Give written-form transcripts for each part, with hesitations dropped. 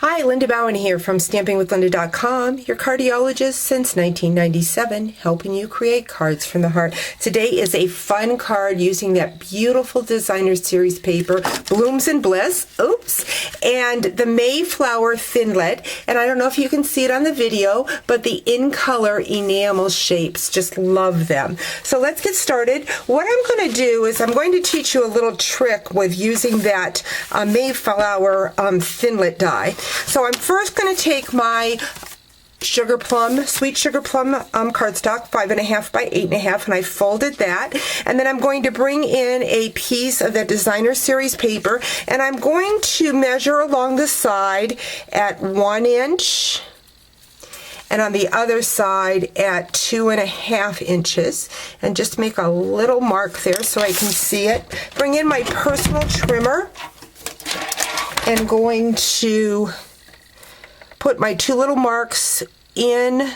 Hi, Linda Bowen here from stampingwithlinda.com, your cardiologist since 1997, helping you create cards from the heart. Today is a fun card using that beautiful designer series paper, Blooms and Bliss, and the Mayflower Thinlet. And I don't know if you can see it on the video, but the in-color enamel shapes, just love them. So let's get started. What I'm going to do is I'm going to teach you a little trick with using that Mayflower Thinlet die. So I'm first going to take my sweet sugar plum cardstock, 5.5 by 8.5, and I folded that. And then I'm going to bring in a piece of that designer series paper, and I'm going to measure along the side at 1 inch, and on the other side at 2.5 inches, and just make a little mark there so I can see it. Bring in my personal trimmer, and going to put my two little marks in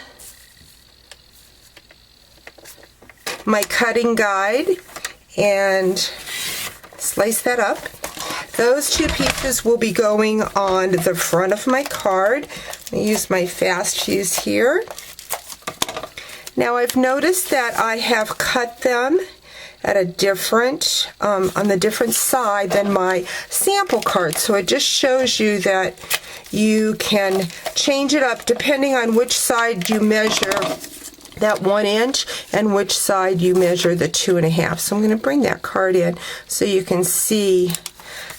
my cutting guide and slice that up. Those two pieces will be going on the front of my card. I use my fast fuse here. Now I've noticed that I have cut them at a different, on the different side than my sample card. So it just shows you that you can change it up depending on which side you measure that 1 inch and which side you measure the 2.5. So I'm going to bring that card in so you can see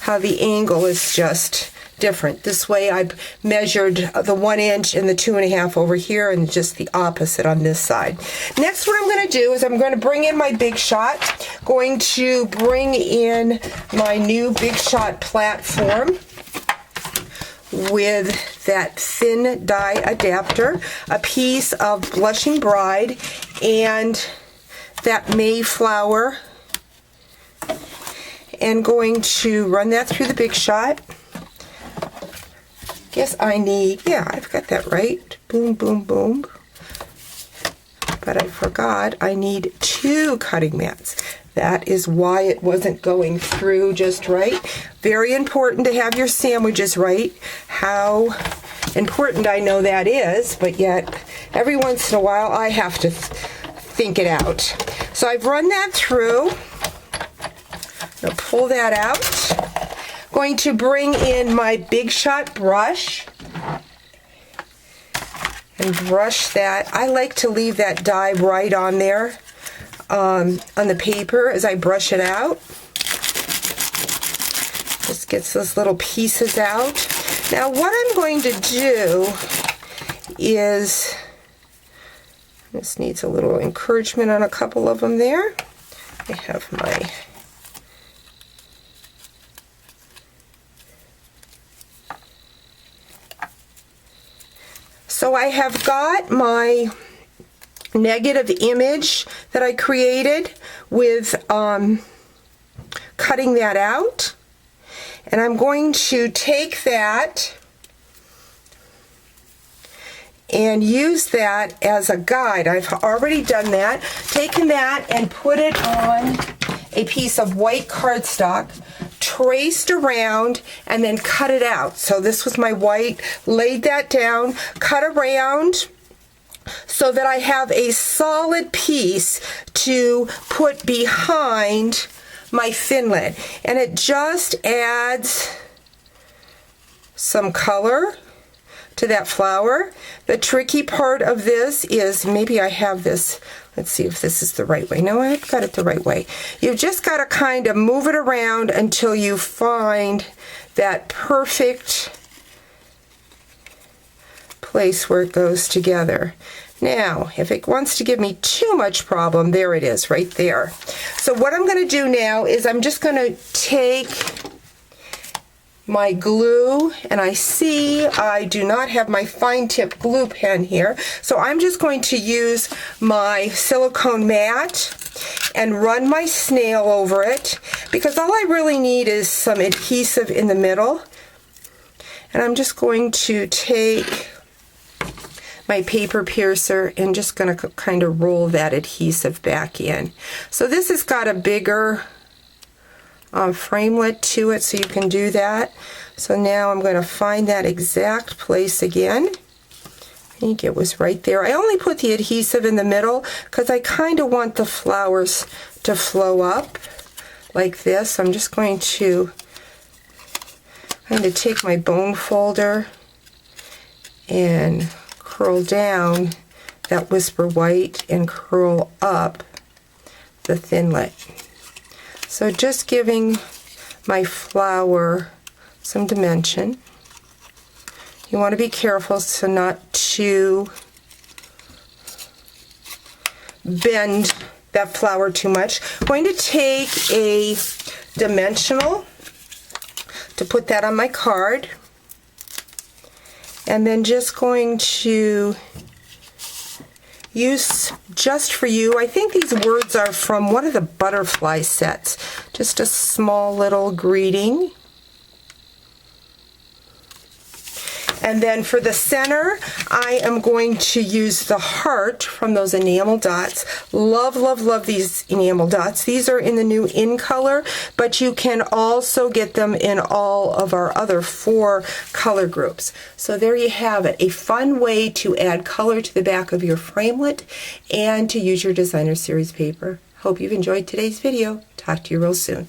how the angle is just different. This way I've measured the 1 inch and the 2.5 over here, and just the opposite on this side. Next, what I'm going to do is I'm going to bring in my Big Shot, going to bring in my new Big Shot platform with that thin die adapter, a piece of Blushing Bride, and that Mayflower, and going to run that through the Big Shot. Guess I need, yeah, I've got that right. Boom, boom, boom. But I forgot I need 2 cutting mats. That is why it wasn't going through just right. Very important to have your sandwiches right. How important I know that is, but yet every once in a while I have to think it out. So I've run that through. I'm going to pull that out. Going to bring in my Big Shot brush and brush that. I like to leave that die right on there on the paper as I brush it out. Just gets those little pieces out. Now what I'm going to do is, this needs a little encouragement on a couple of them there. I have my So I have got my negative image that I created with cutting that out, and I'm going to take that and use that as a guide. I've already done that, taken that and put it on a piece of white cardstock, traced around, and then cut it out. So this was my white, laid that down, cut around so that I have a solid piece to put behind my Thinlet. And it just adds some color to that flower. The tricky part of this is, maybe I have this, let's see if this is the right way. No, I've got it the right way. You've just got to kind of move it around until you find that perfect place where it goes together. Now, if it wants to give me too much problem, there it is, right there. So what I'm going to do now is I'm just going to take my glue, and I see I do not have my fine tip glue pen here, so I'm just going to use my silicone mat and run my snail over it, because all I really need is some adhesive in the middle. And I'm just going to take my paper piercer and just going to kind of roll that adhesive back in. So this has got a bigger framelit to it so you can do that. So now I'm going to find that exact place again. I think it was right there. I only put the adhesive in the middle because I kind of want the flowers to flow up like this. I'm just going to take my bone folder and curl down that Whisper White and curl up the Thinlit. So just giving my flower some dimension. You want to be careful so not to bend that flower too much. I'm going to take a dimensional to put that on my card, and then just going to use Just For You. I think these words are from one of the butterfly sets. Just a small little greeting. And then for the center, I am going to use the heart from those enamel dots. Love, love, love these enamel dots. These are in the new In color, but you can also get them in all of our other 4 color groups. So there you have it, a fun way to add color to the back of your framelit and to use your designer series paper. Hope you've enjoyed today's video. Talk to you real soon.